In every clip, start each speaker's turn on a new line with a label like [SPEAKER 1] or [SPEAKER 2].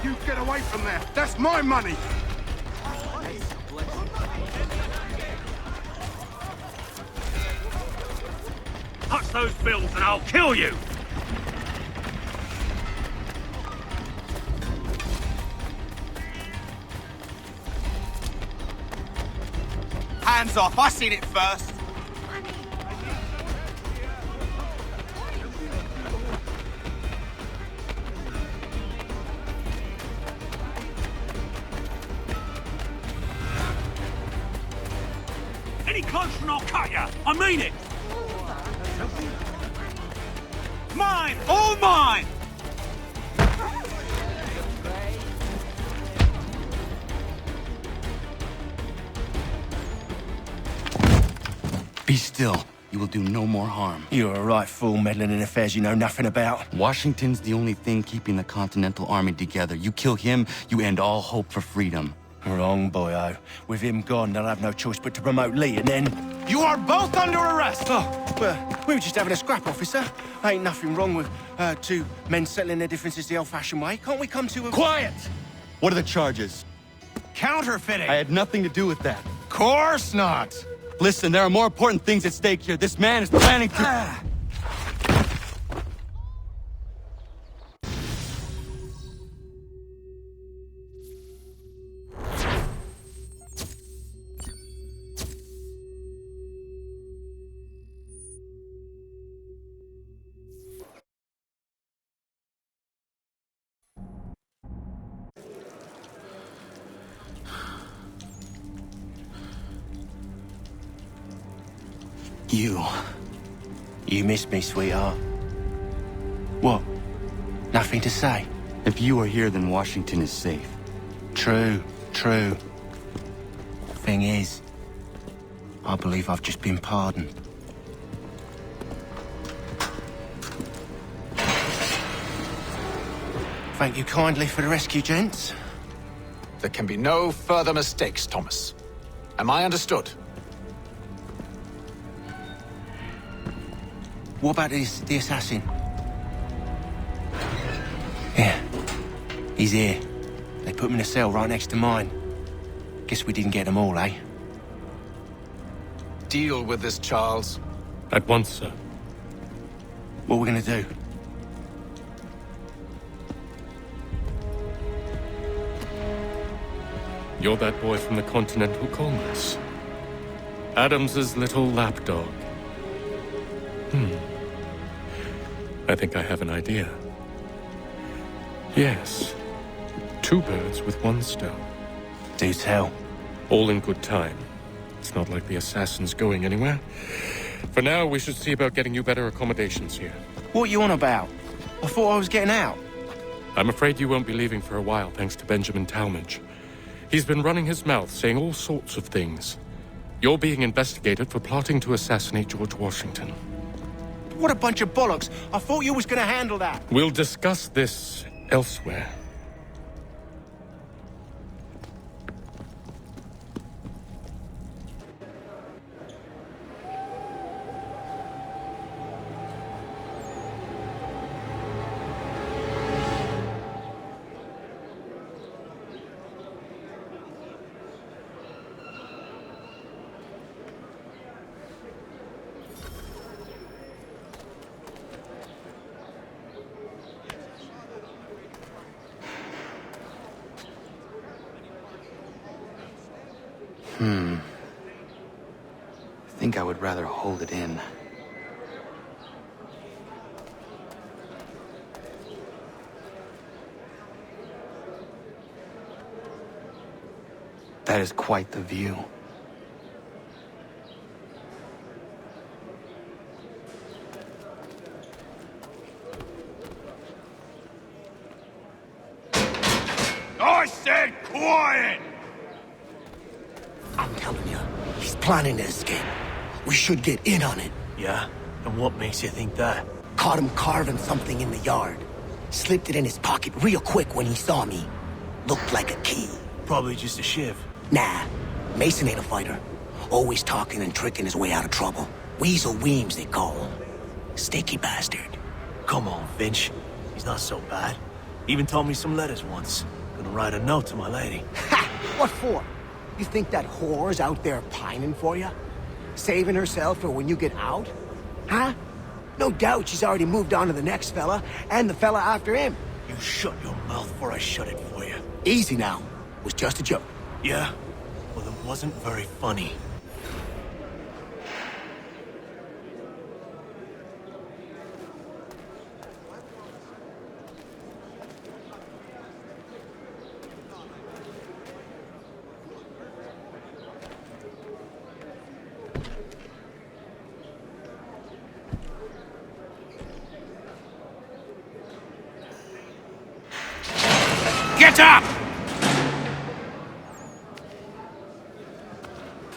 [SPEAKER 1] You get away from there. That's my money.
[SPEAKER 2] Touch those bills and I'll kill you!
[SPEAKER 3] Hands off, I seen it first.
[SPEAKER 2] Any closer and I'll cut ya! I mean it! Mine! All mine!
[SPEAKER 4] Be still. You will do no more harm.
[SPEAKER 5] You're a right fool meddling in affairs you know nothing about.
[SPEAKER 4] Washington's the only thing keeping the Continental Army together. You kill him, you end all hope for freedom.
[SPEAKER 5] Wrong, boyo. With him gone, they'll have no choice but to promote Lee, and then...
[SPEAKER 3] You are both under arrest!
[SPEAKER 5] Oh, well, we were just having a scrap, officer. Ain't nothing wrong with two men settling their differences the old-fashioned way. Can't we come to a...
[SPEAKER 4] Quiet! What are the charges?
[SPEAKER 3] Counterfeiting!
[SPEAKER 4] I had nothing to do with that.
[SPEAKER 3] Course not!
[SPEAKER 4] Listen, there are more important things at stake here. This man is planning to...
[SPEAKER 5] You missed me, sweetheart. What? Nothing to say?
[SPEAKER 4] If you are here, then Washington is safe.
[SPEAKER 5] True. Thing is, I believe I've just been pardoned. Thank you kindly for the rescue, gents.
[SPEAKER 6] There can be no further mistakes, Thomas. Am I understood?
[SPEAKER 5] What about the assassin? Yeah, he's here. They put him in a cell right next to mine. Guess we didn't get them all, eh?
[SPEAKER 6] Deal with this, Charles.
[SPEAKER 7] At once, sir.
[SPEAKER 5] What are we gonna do?
[SPEAKER 7] You're that boy from the Continental Congress. Adams's little lapdog. I think I have an idea. Yes. Two birds with one stone.
[SPEAKER 5] Do tell.
[SPEAKER 7] All in good time. It's not like the assassin's going anywhere. For now, we should see about getting you better accommodations here.
[SPEAKER 5] What are you on about? I thought I was getting out.
[SPEAKER 7] I'm afraid you won't be leaving for a while, thanks to Benjamin Talmadge. He's been running his mouth, saying all sorts of things. You're being investigated for plotting to assassinate George Washington.
[SPEAKER 5] What a bunch of bollocks. I thought you was gonna handle that.
[SPEAKER 7] We'll discuss this elsewhere.
[SPEAKER 4] I think I would rather hold it in. That is quite the view.
[SPEAKER 2] I said quiet!
[SPEAKER 8] I'm telling you, he's planning to escape. We should get in on it.
[SPEAKER 9] Yeah? And what makes you think that?
[SPEAKER 8] Caught him carving something in the yard. Slipped it in his pocket real quick when he saw me. Looked like a key.
[SPEAKER 9] Probably just a shiv.
[SPEAKER 8] Nah, Mason ain't a fighter. Always talking and tricking his way out of trouble. Weasel Weems, they call him. Sticky bastard.
[SPEAKER 9] Come on, Finch. He's not so bad. Even told me some letters once. Gonna write a note to my lady.
[SPEAKER 8] Ha! What for? You think that whore's out there pining for you? Saving herself for when you get out? Huh? No doubt she's already moved on to the next fella, and the fella after him.
[SPEAKER 9] You shut your mouth before I shut it for you.
[SPEAKER 8] Easy now. Was just a joke.
[SPEAKER 9] Yeah? Well, it wasn't very funny.
[SPEAKER 2] Get up!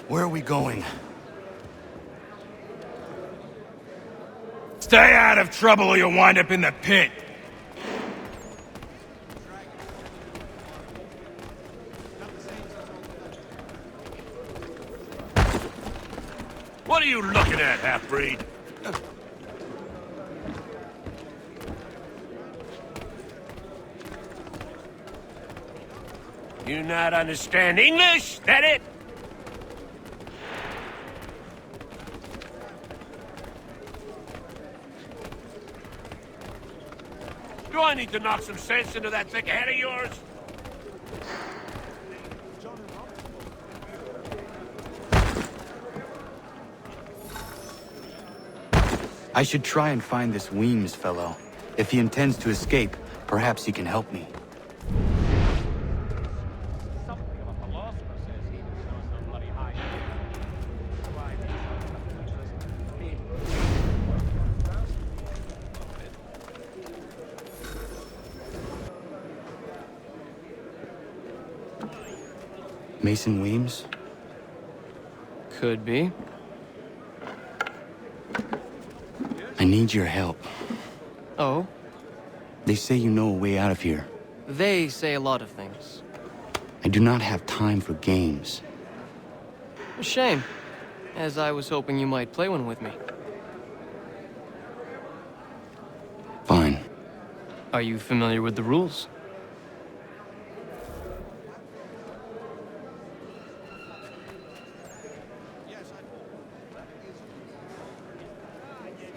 [SPEAKER 4] Where are we going?
[SPEAKER 2] Stay out of trouble or you'll wind up in the pit. What are you looking at, half-breed? You not understand English? That it? Do I need to knock some sense into that thick head of yours?
[SPEAKER 4] I should try and find this Weems fellow. If he intends to escape, perhaps he can help me. Mason Weems?
[SPEAKER 10] Could be.
[SPEAKER 4] I need your help.
[SPEAKER 10] Oh?
[SPEAKER 4] They say you know a way out of here.
[SPEAKER 10] They say a lot of things.
[SPEAKER 4] I do not have time for games.
[SPEAKER 10] A shame, as I was hoping you might play one with me.
[SPEAKER 4] Fine.
[SPEAKER 10] Are you familiar with the rules?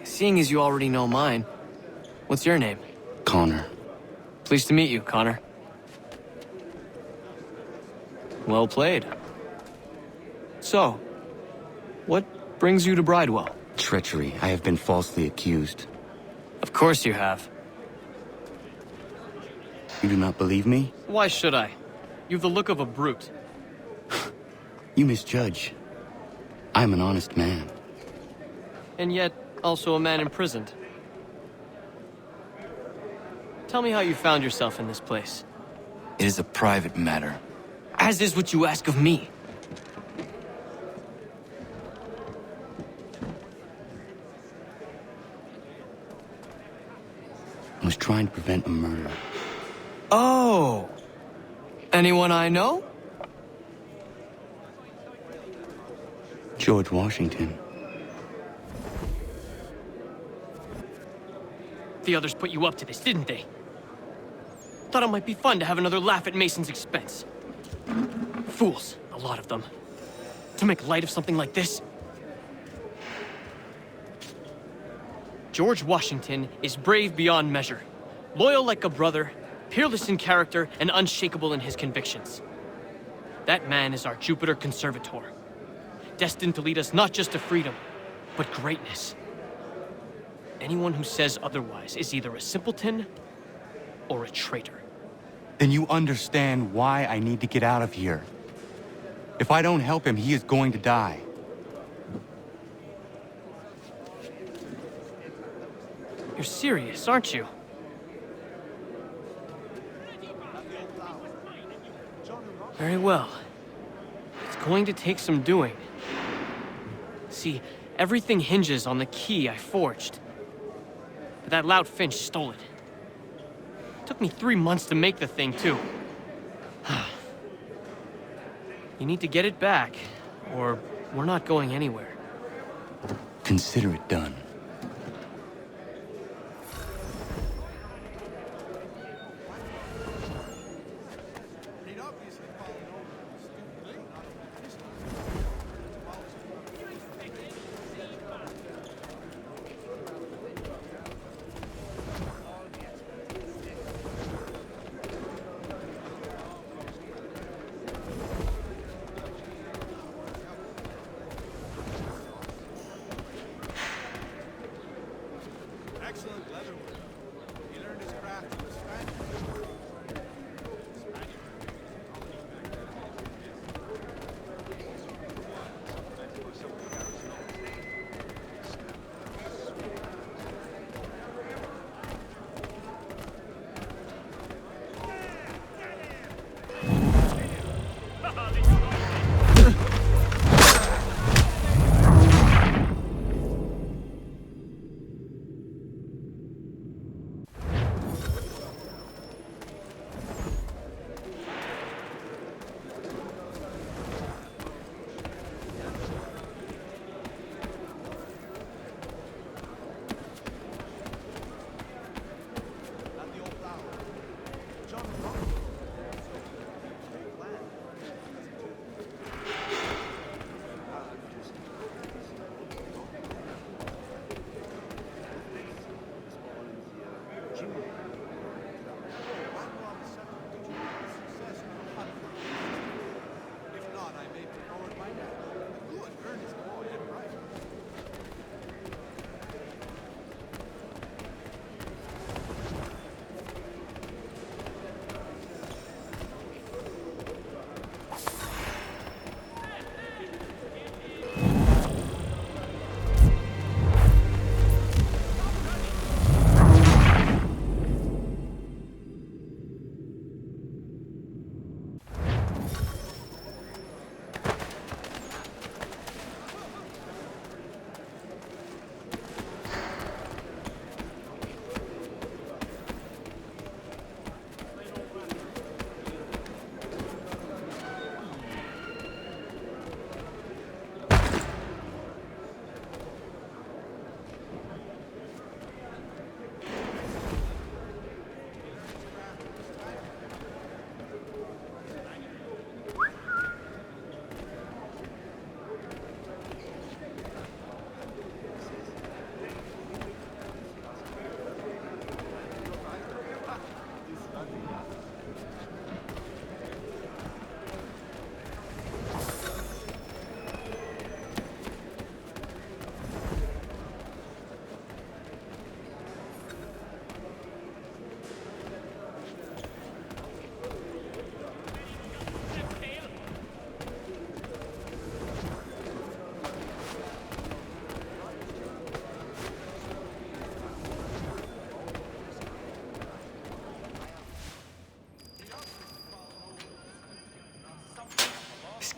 [SPEAKER 10] Seeing as you already know mine, what's your name?
[SPEAKER 4] Connor.
[SPEAKER 10] Pleased to meet you, Connor. Well played. So, what brings you to Bridewell?
[SPEAKER 4] Treachery. I have been falsely accused.
[SPEAKER 10] Of course you have.
[SPEAKER 4] You do not believe me?
[SPEAKER 10] Why should I? You've the look of a brute.
[SPEAKER 4] You misjudge. I'm an honest man.
[SPEAKER 10] And yet, also a man imprisoned. Tell me how you found yourself in this place.
[SPEAKER 4] It is a private matter.
[SPEAKER 10] As is what you ask of me.
[SPEAKER 4] I was trying to prevent a murder.
[SPEAKER 10] Oh! Anyone I know?
[SPEAKER 4] George Washington.
[SPEAKER 10] The others put you up to this, didn't they? Thought it might be fun to have another laugh at Mason's expense. Fools, a lot of them. To make light of something like this. George Washington is brave beyond measure, loyal like a brother, peerless in character, and unshakable in his convictions. That man is our Jupiter Conservator, destined to lead us not just to freedom, but greatness. Anyone who says otherwise is either a simpleton or a traitor.
[SPEAKER 4] Then you understand why I need to get out of here. If I don't help him, he is going to die.
[SPEAKER 10] You're serious, aren't you? Very well. Let's going to take some doing. See, everything hinges on the key I forged. But that lout Finch stole it. Took me 3 months to make the thing, too. You need to get it back, or we're not going anywhere.
[SPEAKER 4] Consider it done.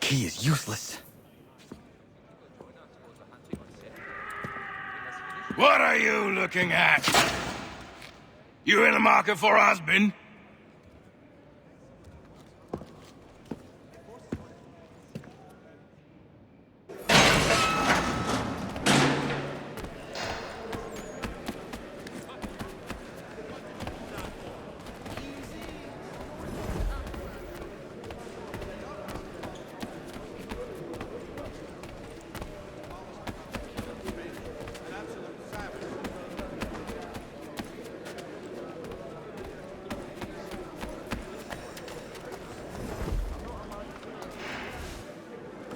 [SPEAKER 4] Key is useless.
[SPEAKER 2] What are you looking at? You in the market for a husband?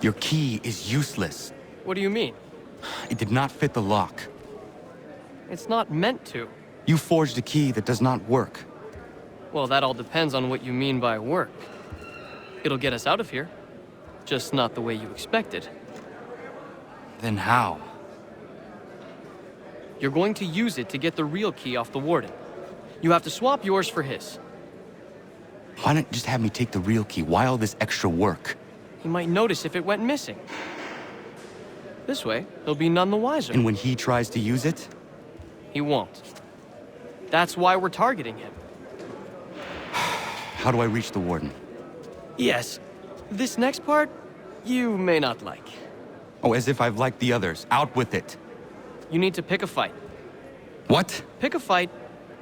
[SPEAKER 4] Your key is useless.
[SPEAKER 10] What do you mean?
[SPEAKER 4] It did not fit the lock.
[SPEAKER 10] It's not meant to.
[SPEAKER 4] You forged a key that does not work.
[SPEAKER 10] Well, that all depends on what you mean by work. It'll get us out of here. Just not the way you expected.
[SPEAKER 4] Then how?
[SPEAKER 10] You're going to use it to get the real key off the warden. You have to swap yours for his.
[SPEAKER 4] Why not just have me take the real key? Why all this extra work?
[SPEAKER 10] He might notice if it went missing. This way, he'll be none the wiser.
[SPEAKER 4] And when he tries to use it?
[SPEAKER 10] He won't. That's why we're targeting him.
[SPEAKER 4] How do I reach the Warden?
[SPEAKER 10] Yes. This next part, you may not like.
[SPEAKER 4] Oh, as if I've liked the others. Out with it.
[SPEAKER 10] You need to pick a fight.
[SPEAKER 4] What?
[SPEAKER 10] Pick a fight,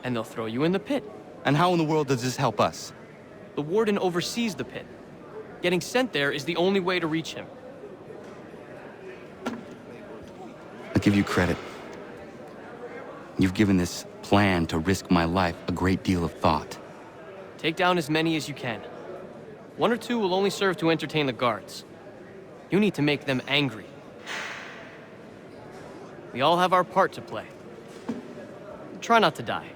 [SPEAKER 10] and they'll throw you in the pit.
[SPEAKER 4] And how in the world does this help us?
[SPEAKER 10] The Warden oversees the pit. Getting sent there is the only way to reach him.
[SPEAKER 4] I'll give you credit. You've given this plan to risk my life a great deal of thought.
[SPEAKER 10] Take down as many as you can. 1 or 2 will only serve to entertain the guards. You need to make them angry. We all have our part to play. Try not to die.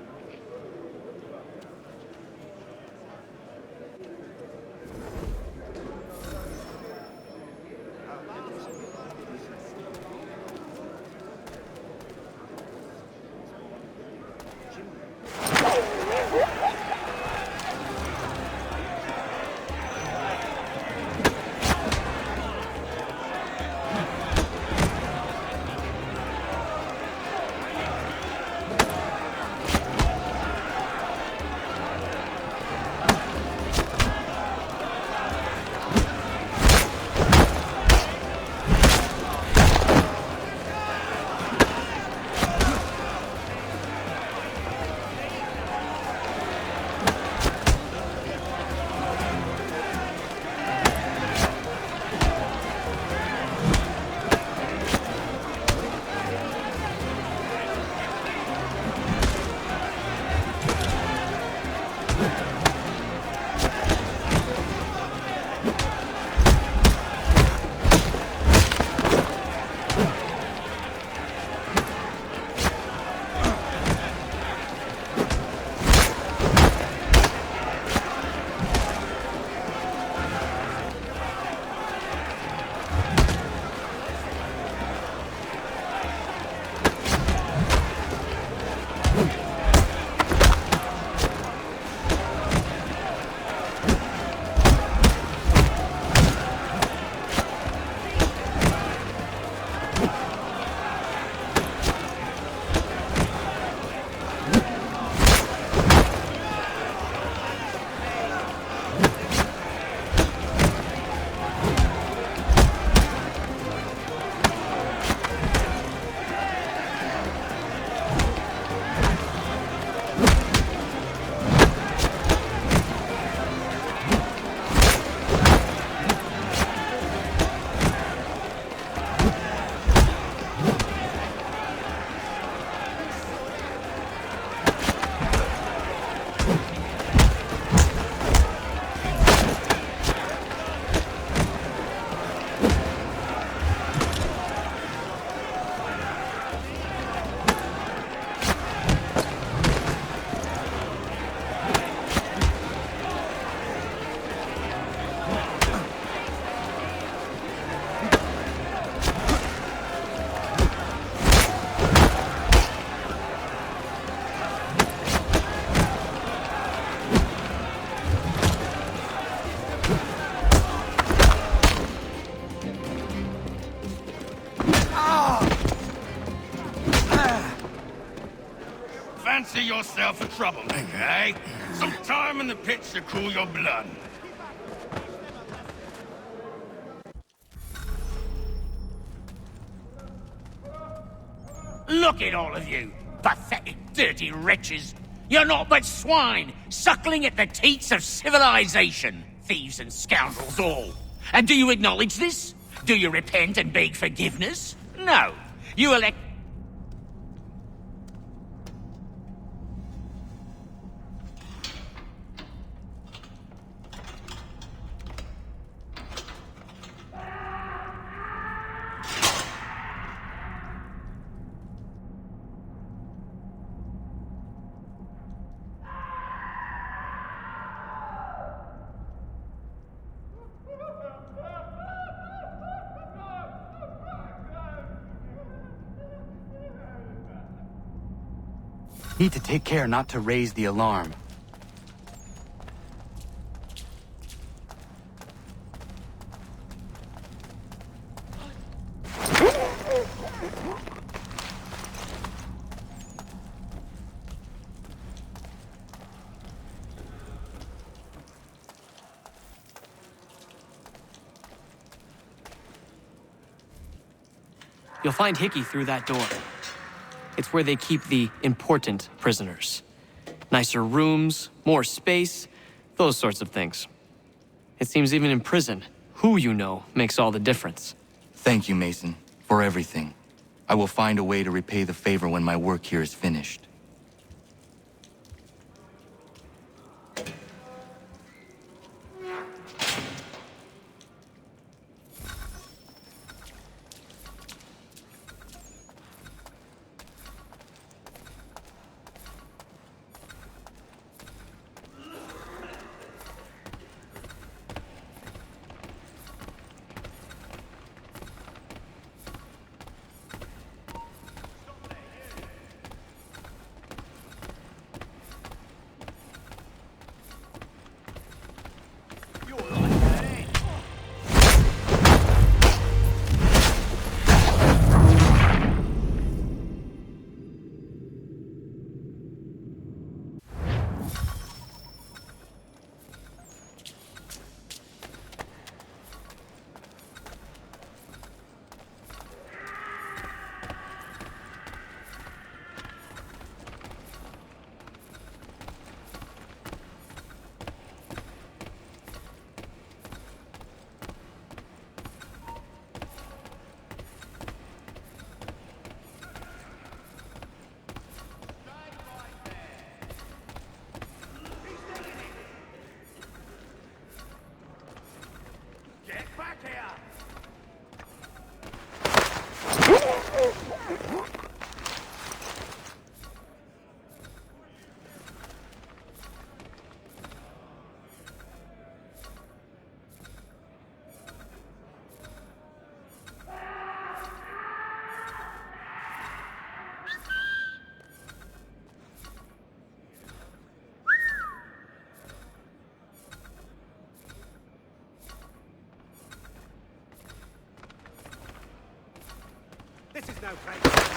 [SPEAKER 2] Fancy yourself a troublemaker, eh? Some time in the pits to cool your blood.
[SPEAKER 11] Look at all of you, pathetic, dirty wretches. You're not but swine, suckling at the teats of civilization. Thieves and scoundrels all. And do you acknowledge this? Do you repent and beg forgiveness? No. You elect...
[SPEAKER 4] Need to take care not to raise the alarm.
[SPEAKER 10] You'll find Hickey through that door. It's where they keep the important prisoners. Nicer rooms, more space, those sorts of things. It seems even in prison, who you know makes all the difference.
[SPEAKER 4] Thank you, Mason, for everything. I will find a way to repay the favor when my work here is finished.
[SPEAKER 5] This is no place.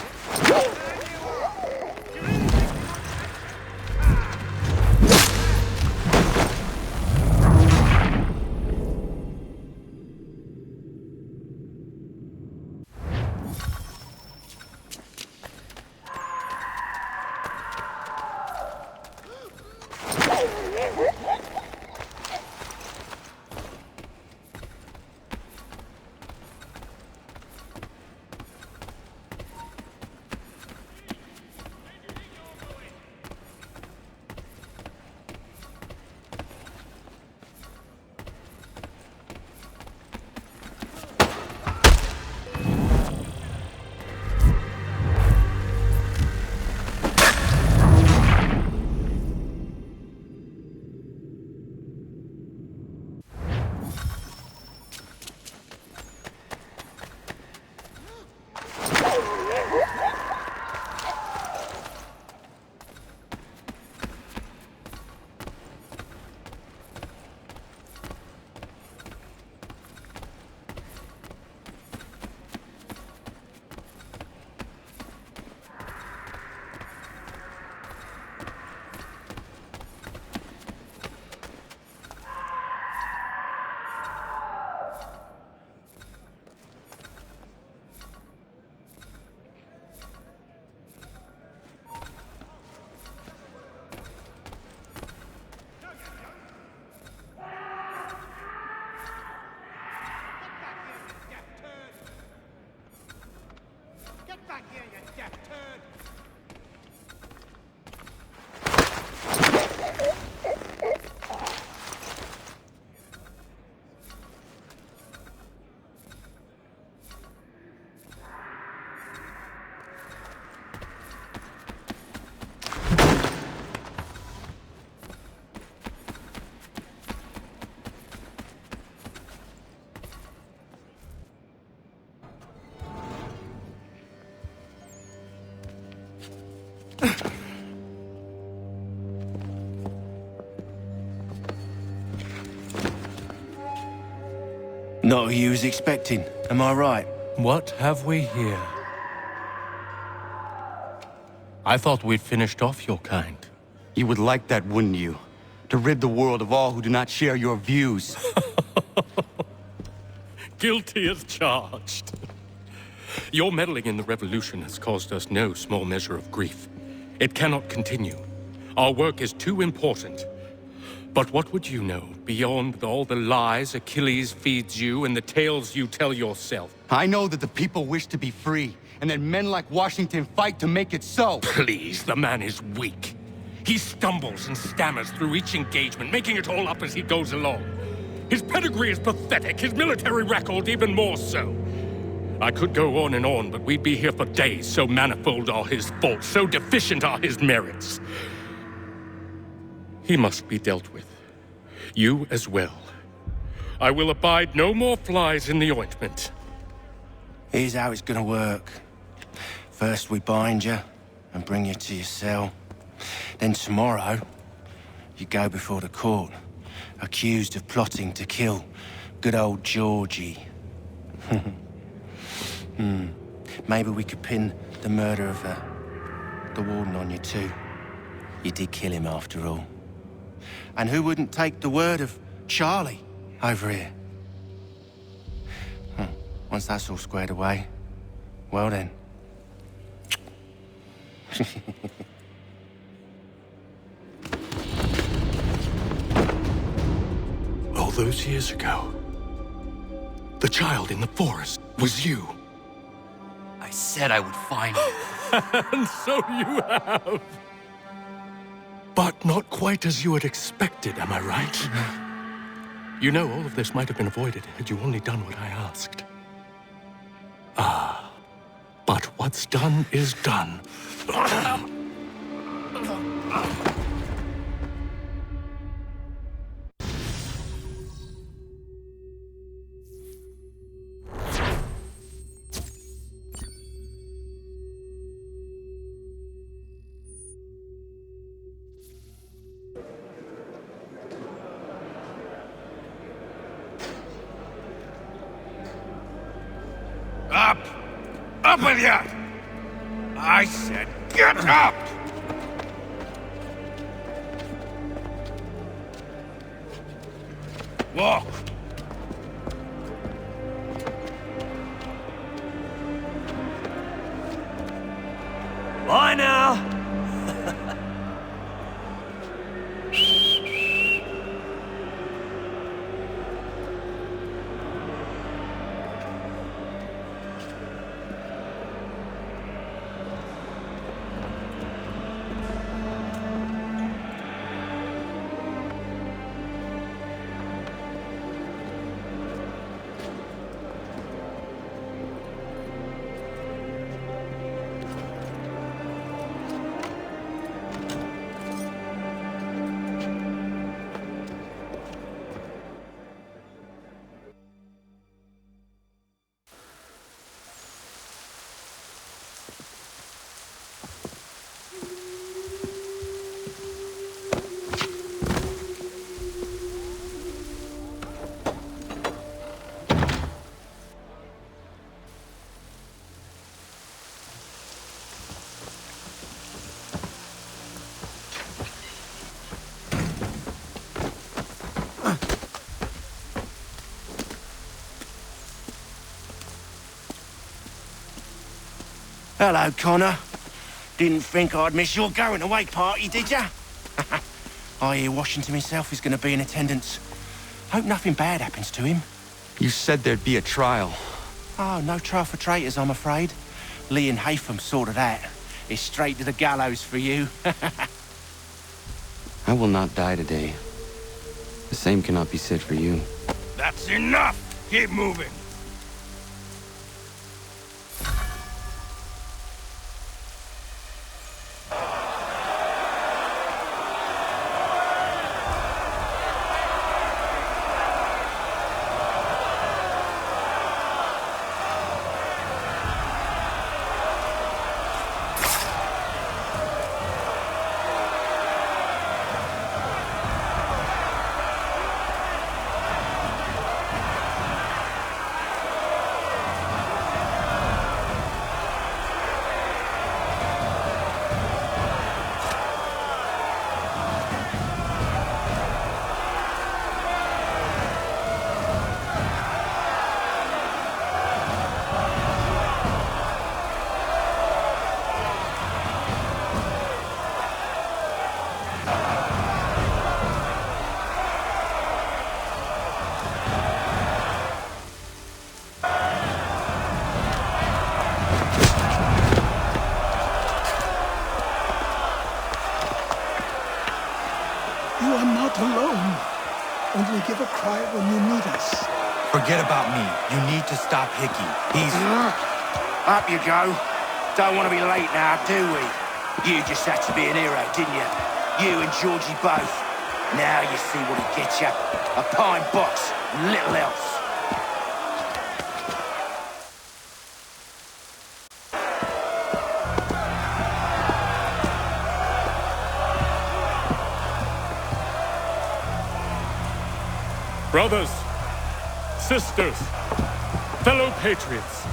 [SPEAKER 5] Not who you was expecting, am I right?
[SPEAKER 7] What have we here? I thought we'd finished off your kind.
[SPEAKER 4] You would like that, wouldn't you? To rid the world of all who do not share your views.
[SPEAKER 7] Guilty as charged. Your meddling in the revolution has caused us no small measure of grief. It cannot continue. Our work is too important. But what would you know beyond all the lies Achilles feeds you and the tales you tell yourself?
[SPEAKER 4] I know that the people wish to be free, and that men like Washington fight to make it so.
[SPEAKER 7] Please, the man is weak. He stumbles and stammers through each engagement, making it all up as he goes along. His pedigree is pathetic, his military record even more so. I could go on and on, but we'd be here for days, so manifold are his faults, so deficient are his merits. He must be dealt with. You as well. I will abide no more flies in the ointment.
[SPEAKER 5] Here's how it's gonna work. First we bind you and bring you to your cell. Then tomorrow, you go before the court, accused of plotting to kill good old Georgie. Maybe we could pin the murder of the warden on you too. You did kill him after all. And who wouldn't take the word of Charlie over here? Once that's all squared away, well then.
[SPEAKER 7] All those years ago, the child in the forest was you.
[SPEAKER 4] I said I would find you.
[SPEAKER 7] And so you have. But not quite as you had expected, am I right? You know, all of this might have been avoided had you only done what I asked. But what's done is done.
[SPEAKER 2] Up! Up with you! I said get up! Walk!
[SPEAKER 9] Bye now!
[SPEAKER 5] Hello, Connor. Didn't think I'd miss your going away party, did ya? I hear Washington himself is going to be in attendance. Hope nothing bad happens to him.
[SPEAKER 4] You said there'd be a trial.
[SPEAKER 5] Oh, no trial for traitors, I'm afraid. Lee and Haytham sorted that. It's straight to the gallows for you.
[SPEAKER 4] I will not die today. The same cannot be said for you.
[SPEAKER 2] That's enough! Keep moving!
[SPEAKER 12] fight when you need us.
[SPEAKER 4] Forget about me. You need to stop Hickey. He's...
[SPEAKER 5] Up you go. Don't want to be late now, do we? You just had to be an hero, didn't you? You and Georgie both. Now you see what he gets you. A pine box, and little else.
[SPEAKER 7] Brothers, sisters, fellow patriots.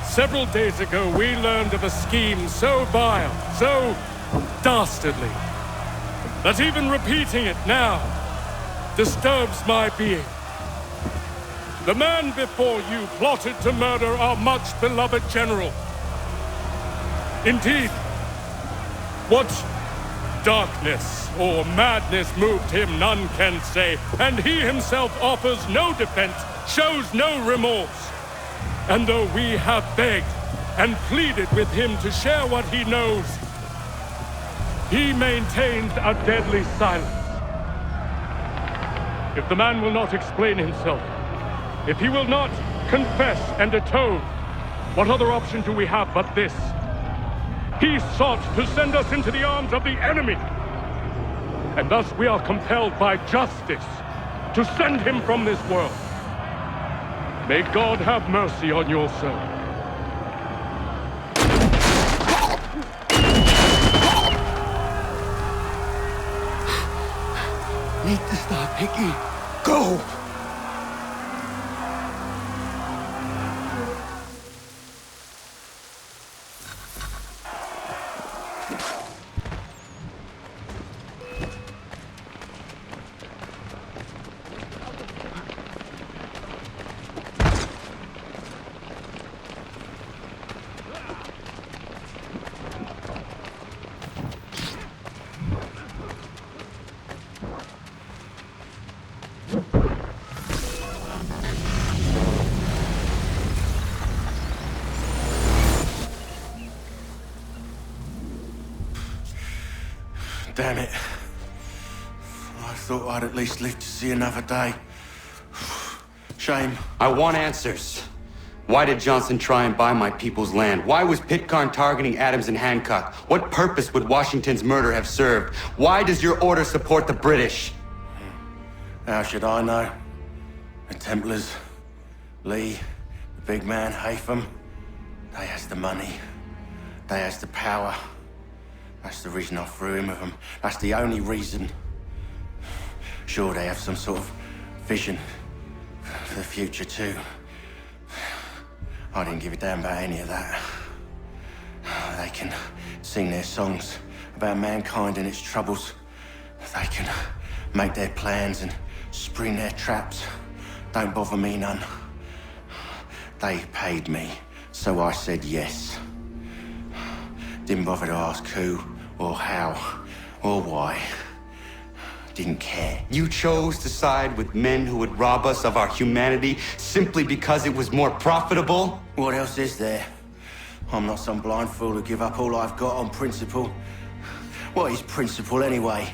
[SPEAKER 7] Several days ago, we learned of a scheme so vile, so dastardly, that even repeating it now disturbs my being. The man before you plotted to murder our much-beloved general. Indeed, what darkness or madness moved him, none can say, and he himself offers no defense, shows no remorse. And though we have begged and pleaded with him to share what he knows, he maintains a deadly silence. If the man will not explain himself, if he will not confess and atone, what other option do we have but this? He sought to send us into the arms of the enemy. And thus we are compelled by justice to send him from this world. May God have mercy on your soul.
[SPEAKER 4] Need to stop Hickey. Go!
[SPEAKER 5] Damn it. I thought I'd at least live to see another day. Shame.
[SPEAKER 4] I want answers. Why did Johnson try and buy my people's land? Why was Pitcairn targeting Adams and Hancock? What purpose would Washington's murder have served? Why does your order support the British?
[SPEAKER 5] How should I know? The Templars, Lee, the big man, Haytham, they has the money. They has the power. That's the reason I threw in with them. That's the only reason. Sure, they have some sort of vision for the future too. I didn't give a damn about any of that. They can sing their songs about mankind and its troubles. They can make their plans and spring their traps. Don't bother me none. They paid me, so I said yes. Didn't bother to ask who, or how, or why. Didn't care.
[SPEAKER 4] You chose to side with men who would rob us of our humanity simply because it was more profitable?
[SPEAKER 5] What else is there? I'm not some blind fool who give up all I've got on principle. What is principle anyway?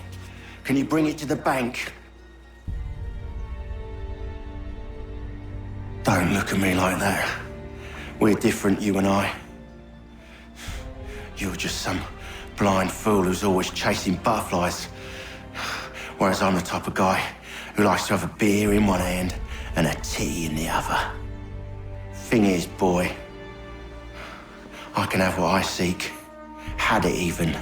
[SPEAKER 5] Can you bring it to the bank? Don't look at me like that. We're different, you and I. You're just some blind fool who's always chasing butterflies. Whereas I'm the type of guy who likes to have a beer in one hand and a tea in the other. Thing is, boy, I can have what I seek. Had it even.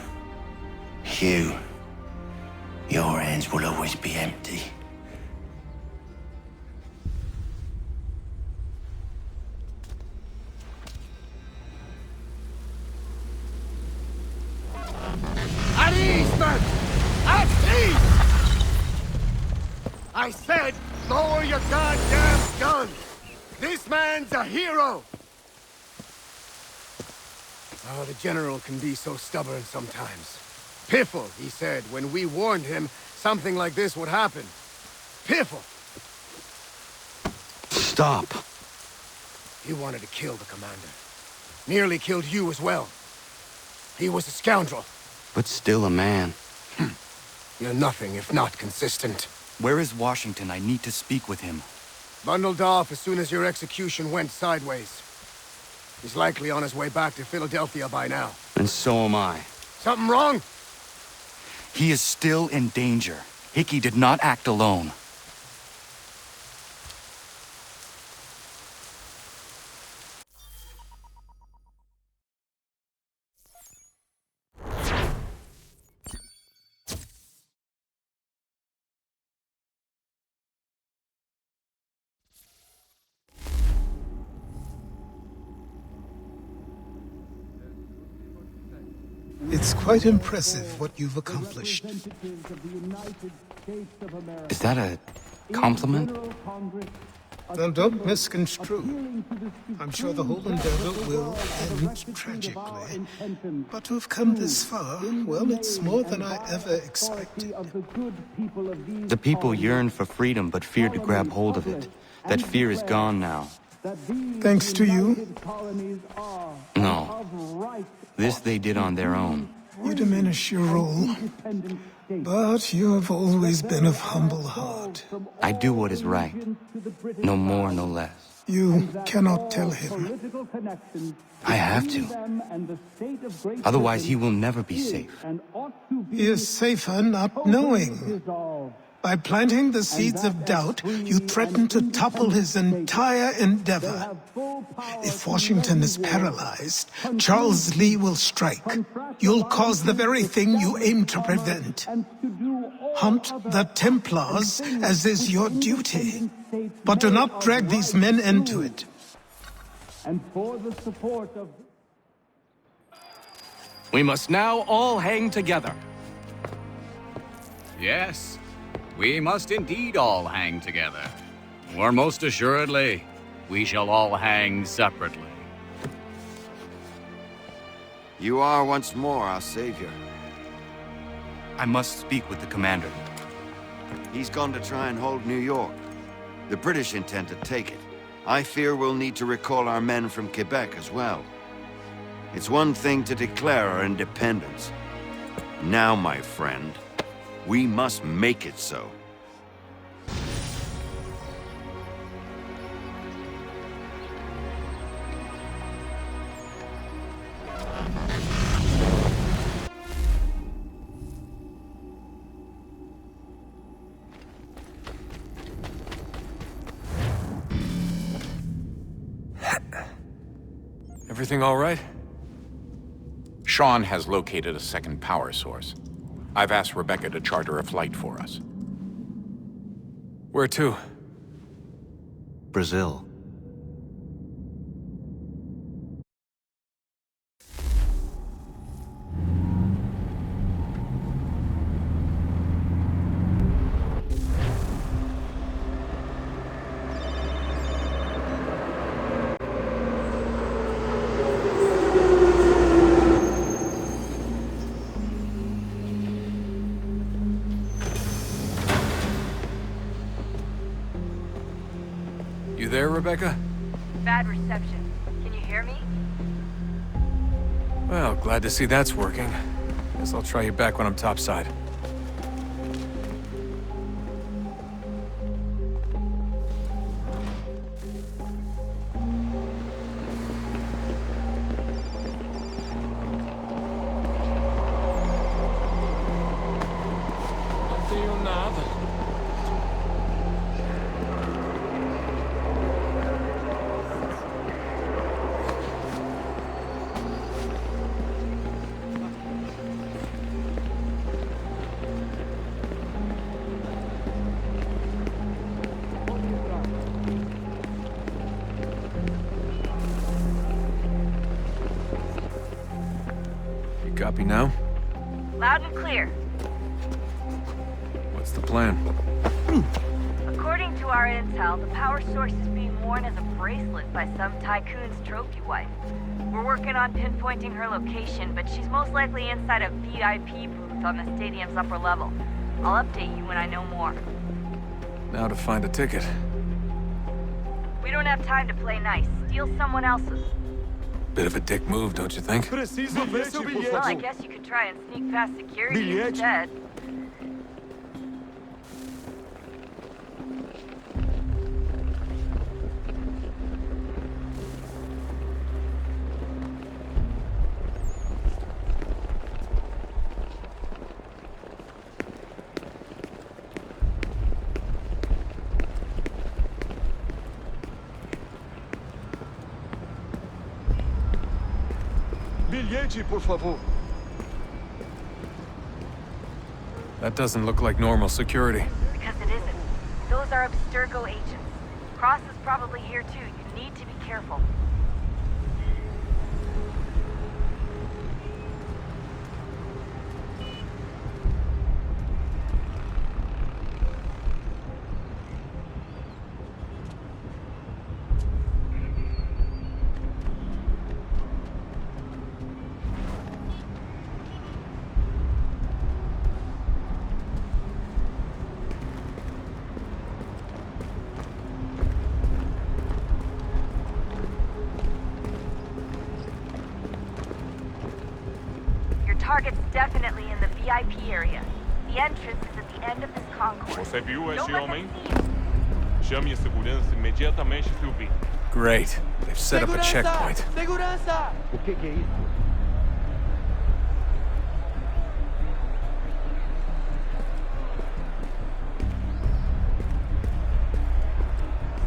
[SPEAKER 5] Your hands will always be empty.
[SPEAKER 1] At ease, men! At ease! I said, lower your goddamn guns! This man's a hero! Oh, the General can be so stubborn sometimes. Piffle, he said, when we warned him something like this would happen. Piffle!
[SPEAKER 4] Stop.
[SPEAKER 1] He wanted to kill the commander. Nearly killed you as well. He was a scoundrel.
[SPEAKER 4] But still a man.
[SPEAKER 1] You're nothing if not consistent.
[SPEAKER 4] Where is Washington? I need to speak with him.
[SPEAKER 1] Bundled off as soon as your execution went sideways. He's likely on his way back to Philadelphia by now.
[SPEAKER 4] And so am I.
[SPEAKER 1] Something wrong?
[SPEAKER 4] He is still in danger. Hickey did not act alone.
[SPEAKER 12] It's quite impressive what you've accomplished.
[SPEAKER 4] Is that a compliment?
[SPEAKER 12] Now, don't misconstrue. I'm sure the whole endeavor will end tragically. But to have come this far, well, it's more than I ever expected.
[SPEAKER 4] The people yearn for freedom but fear to grab hold of it. That fear is gone now.
[SPEAKER 12] Thanks to you?
[SPEAKER 4] No. This they did on their own.
[SPEAKER 12] You diminish your role. But you have always been of humble heart.
[SPEAKER 4] I do what is right. No more, no less.
[SPEAKER 12] You cannot tell him.
[SPEAKER 4] I have to. Otherwise, he will never be safe.
[SPEAKER 12] He is safer not knowing. By planting the seeds of doubt, you threaten to topple his entire endeavor. If Washington is paralyzed, Charles Lee will strike. You'll cause the very thing you aim to prevent. Hunt the Templars, as is your duty. But do not drag these men into it.
[SPEAKER 13] And for the support of...
[SPEAKER 7] We must now all hang together.
[SPEAKER 14] Yes, we must indeed all hang together. Or most assuredly, we shall all hang separately.
[SPEAKER 15] You are once more our savior.
[SPEAKER 4] I must speak with the commander.
[SPEAKER 15] He's gone to try and hold New York. The British intend to take it. I fear we'll need to recall our men from Quebec as well. It's one thing to declare our independence. Now, my friend, we must make it so.
[SPEAKER 16] Everything all right?
[SPEAKER 17] Sean has located a second power source. I've asked Rebecca to charter a flight for us.
[SPEAKER 16] Where to?
[SPEAKER 4] Brazil.
[SPEAKER 16] You there, Rebecca?
[SPEAKER 18] Bad reception. Can you hear me?
[SPEAKER 16] Well, glad to see that's working. Guess I'll try you back when I'm topside. Copy now?
[SPEAKER 18] Loud and clear.
[SPEAKER 16] What's the plan?
[SPEAKER 18] According to our intel, the power source is being worn as a bracelet by some tycoon's trophy wife. We're working on pinpointing her location, but she's most likely inside a VIP booth on the stadium's upper level. I'll update you when I know more.
[SPEAKER 16] Now to find a ticket.
[SPEAKER 18] We don't have time to play nice. Steal someone else's.
[SPEAKER 16] Bit of a dick move, don't you think?
[SPEAKER 18] Well, I guess you could try and sneak past security instead.
[SPEAKER 19] bilhete, por favor.
[SPEAKER 16] That doesn't look like normal security.
[SPEAKER 18] Because it isn't. Those are Abstergo agents. Cross is probably here too. You need to be careful. Target's definitely in the VIP area. The entrance is at the end of this concourse.
[SPEAKER 20] Você viu
[SPEAKER 18] Don't
[SPEAKER 20] esse
[SPEAKER 18] let
[SPEAKER 20] homem?
[SPEAKER 18] them see you.
[SPEAKER 20] Chame a segurança imediatamente se o vir.
[SPEAKER 16] Great. They've set up a checkpoint.
[SPEAKER 19] Segurança! O que é isso?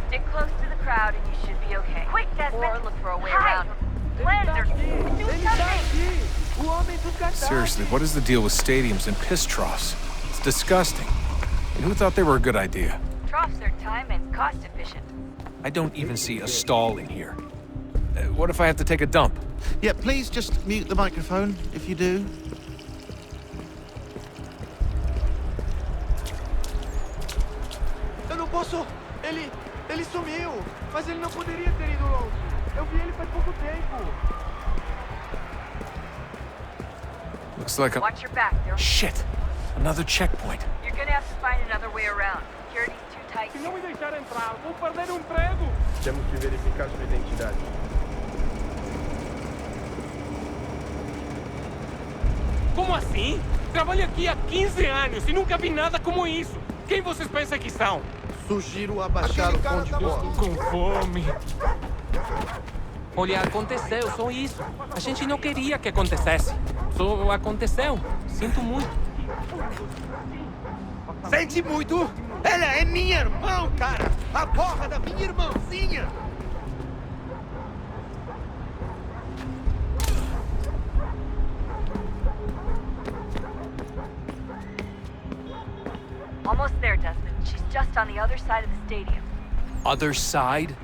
[SPEAKER 18] Stick close to the crowd and you should be okay. Quick, Desmond! Or look for a way around. Blend or do something!
[SPEAKER 16] Seriously, what is the deal with stadiums and piss troughs? It's disgusting. And who thought they were a good idea?
[SPEAKER 18] Troughs are time and cost efficient.
[SPEAKER 16] I don't even see a stall in here. What if I have to take a dump?
[SPEAKER 21] Yeah, please just mute the microphone, if you do.
[SPEAKER 19] Eu não posso... Ele sumiu. Mas ele não poderia ter ido longe. Eu vi ele faz pouco tempo.
[SPEAKER 16] Looks like a...
[SPEAKER 18] Watch your back.
[SPEAKER 16] Shit! Another checkpoint.
[SPEAKER 18] You're gonna have to find another way around. Security's too tight.
[SPEAKER 20] Se não me deixar entrar, vou perder o emprego.
[SPEAKER 19] Temos que verificar sua identidade.
[SPEAKER 7] Como assim? Trabalho aqui há 15 anos e nunca vi nada como isso. Quem vocês pensam que são?
[SPEAKER 19] Sugiro abaixar o tom de voz.
[SPEAKER 7] Estou com fome. Olha, aconteceu, só isso. A gente não queria que acontecesse. Só aconteceu. Sinto muito.
[SPEAKER 19] Sente muito? Ela é minha irmã, cara! A porra da minha irmãzinha!
[SPEAKER 18] Almost there, Desmond. She's just on the other side of the stadium.
[SPEAKER 16] Other side?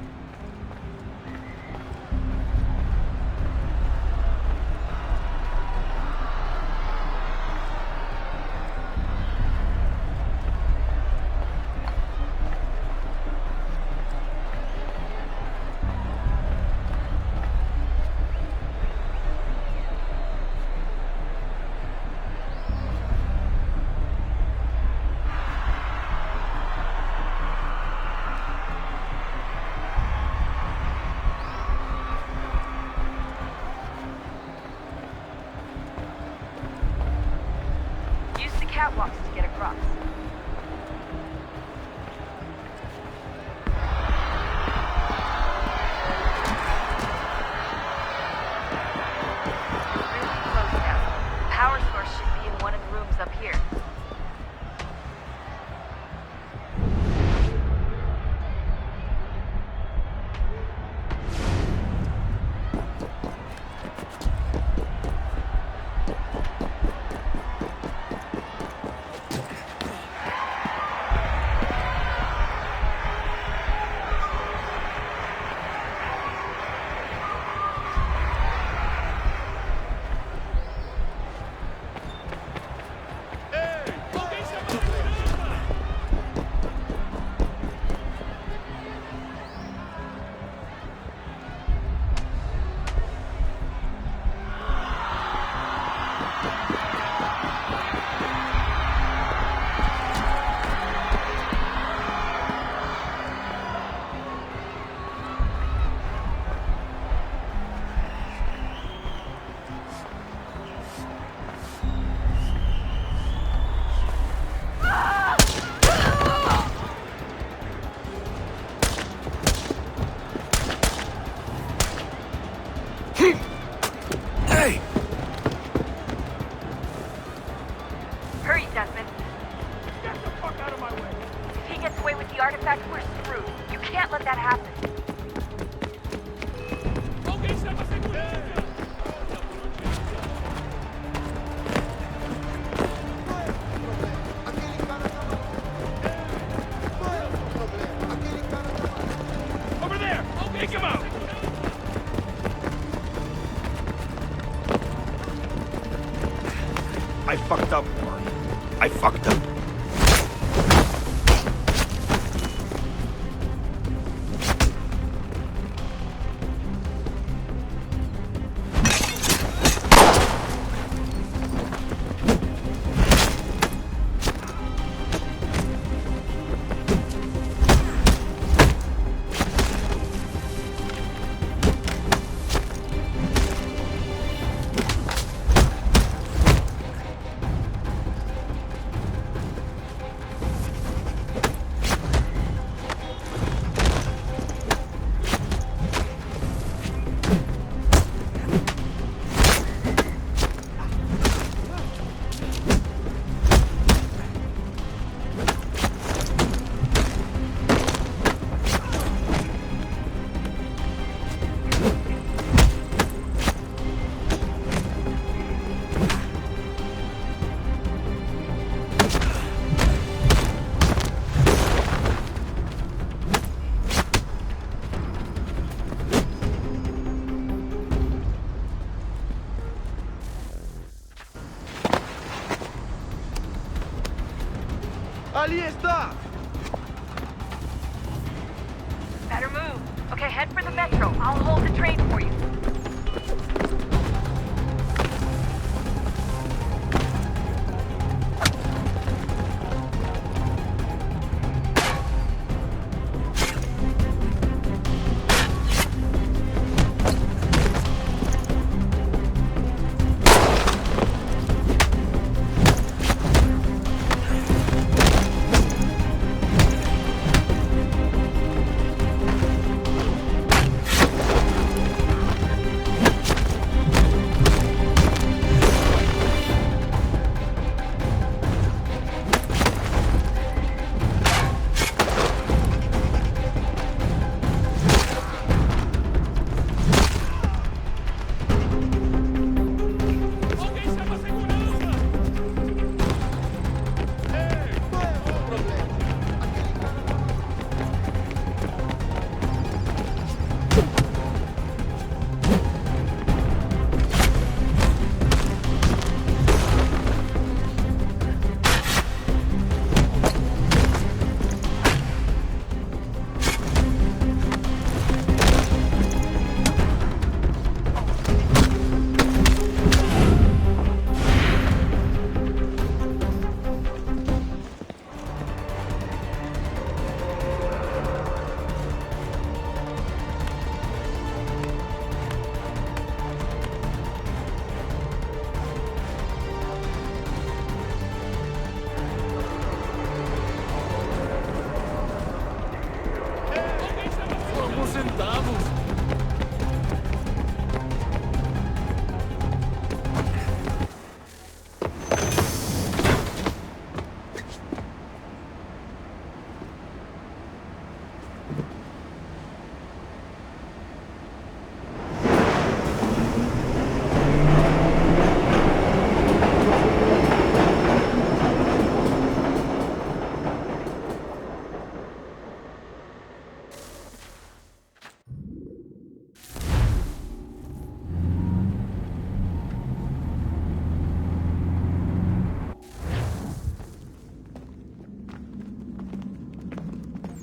[SPEAKER 20] Take him out!
[SPEAKER 3] I fucked up, Warren. I fucked up.
[SPEAKER 19] Ali está!
[SPEAKER 18] Better move. Okay, head for the metro. I'll hold the train for you.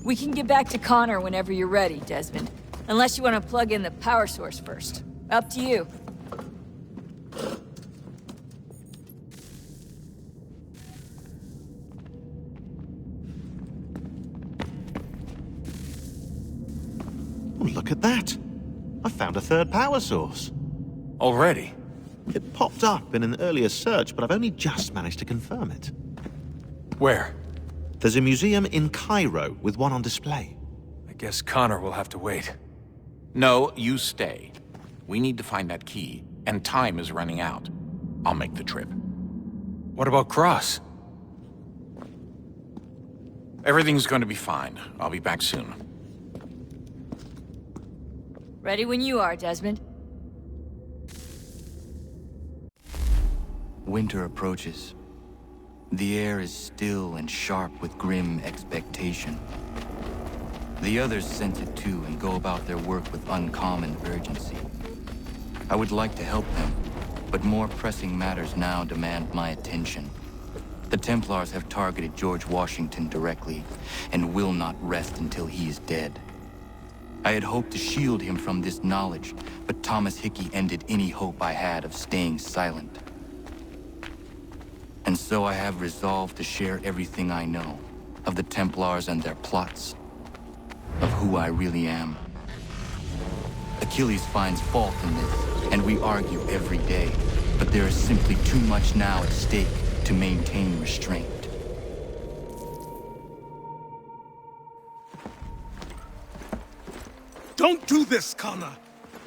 [SPEAKER 22] We can get back to Connor whenever you're ready, Desmond. Unless you want to plug in the power source first. Up to you.
[SPEAKER 21] Oh, look at that. I found a third power source.
[SPEAKER 16] Already?
[SPEAKER 21] It popped up in an earlier search, but I've only just managed to confirm it.
[SPEAKER 16] Where?
[SPEAKER 21] There's a museum in Cairo with one on display.
[SPEAKER 16] I guess Connor will have to wait.
[SPEAKER 17] No, you stay. We need to find that key, and time is running out. I'll make the trip.
[SPEAKER 16] What about Cross?
[SPEAKER 17] Everything's going to be fine. I'll be back soon.
[SPEAKER 22] Ready when you are, Desmond.
[SPEAKER 4] Winter approaches. The air is still and sharp with grim expectation. The others sense it too and go about their work with uncommon urgency. I would like to help them, but more pressing matters now demand my attention. The Templars have targeted George Washington directly, and will not rest until he is dead. I had hoped to shield him from this knowledge, but Thomas Hickey ended any hope I had of staying silent. And so I have resolved to share everything I know of the Templars and their plots, of who I really am. Achilles finds fault in this, and we argue every day, but there is simply too much now at stake to maintain restraint.
[SPEAKER 12] Don't do this, Connor!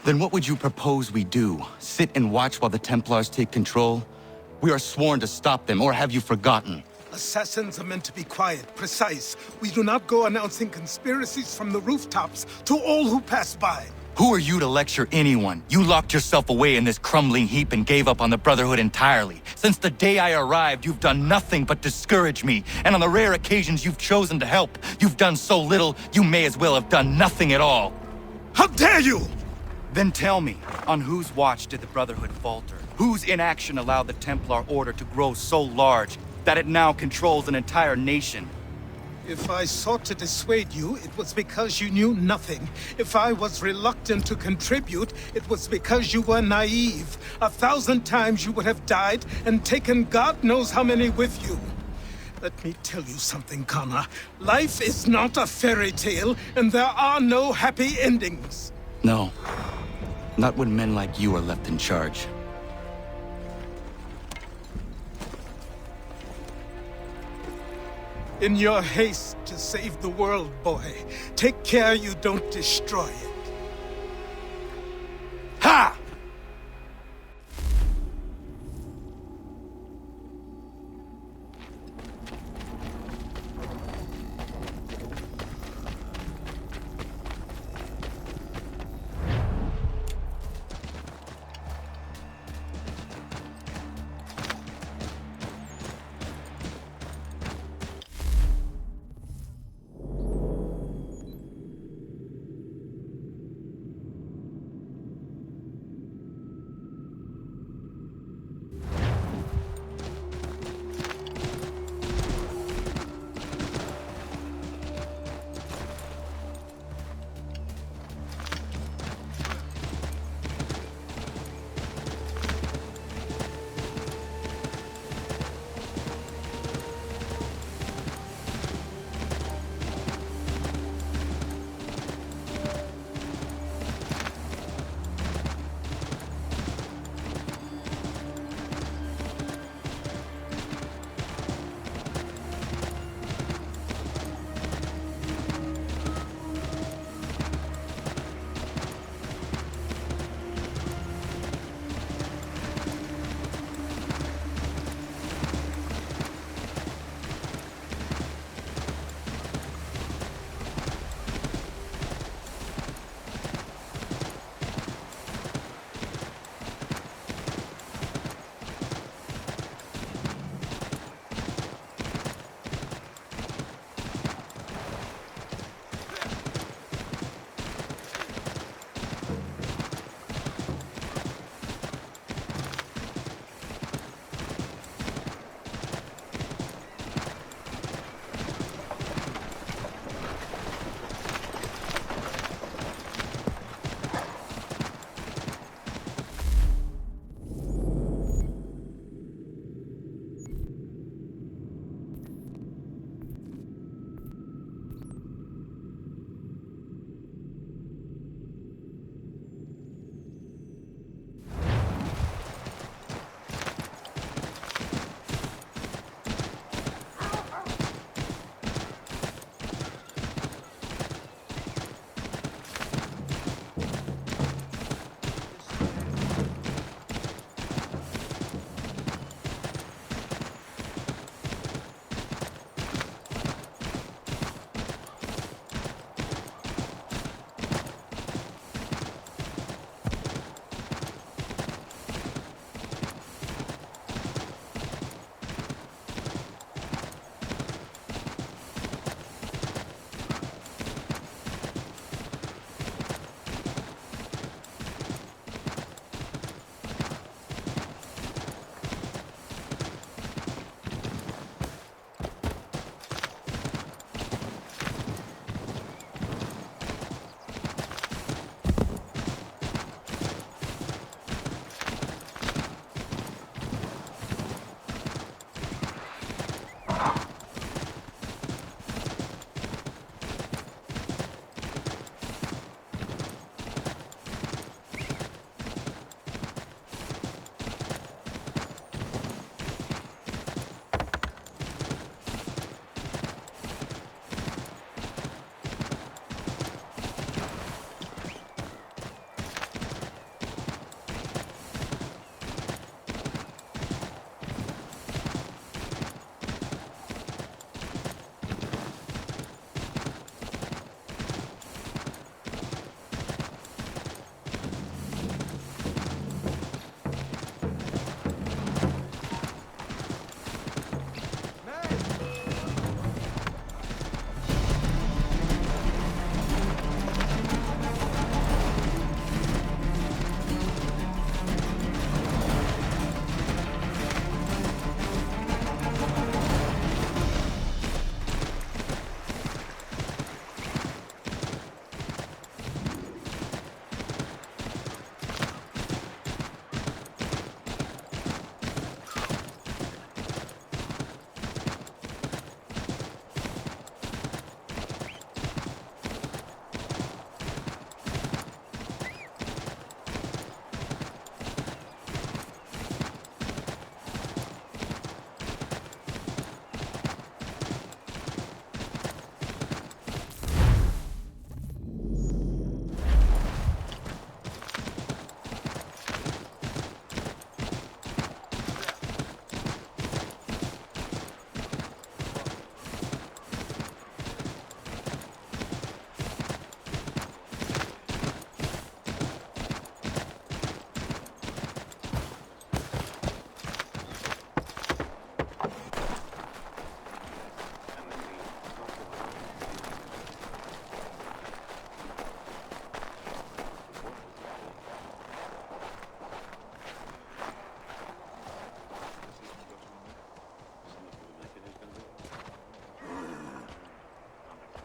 [SPEAKER 4] Then what would you propose we do? Sit and watch while the Templars take control? We are sworn to stop them, or have you forgotten?
[SPEAKER 12] Assassins are meant to be quiet, precise. We do not go announcing conspiracies from the rooftops to all who pass by.
[SPEAKER 4] Who are you to lecture anyone? You locked yourself away in this crumbling heap and gave up on the Brotherhood entirely. Since the day I arrived, you've done nothing but discourage me. And on the rare occasions you've chosen to help, you've done so little, you may as well have done nothing at all.
[SPEAKER 12] How dare you!
[SPEAKER 4] Then tell me, on whose watch did the Brotherhood falter? Whose inaction allowed the Templar Order to grow so large that it now controls an entire nation?
[SPEAKER 12] If I sought to dissuade you, it was because you knew nothing. If I was reluctant to contribute, it was because you were naive. 1,000 times you would have died and taken God knows how many with you. Let me tell you something, Connor. Life is not a fairy tale, and there are no happy endings.
[SPEAKER 4] No. Not when men like you are left in charge.
[SPEAKER 12] In your haste to save the world, boy, take care you don't destroy it.
[SPEAKER 4] Ha!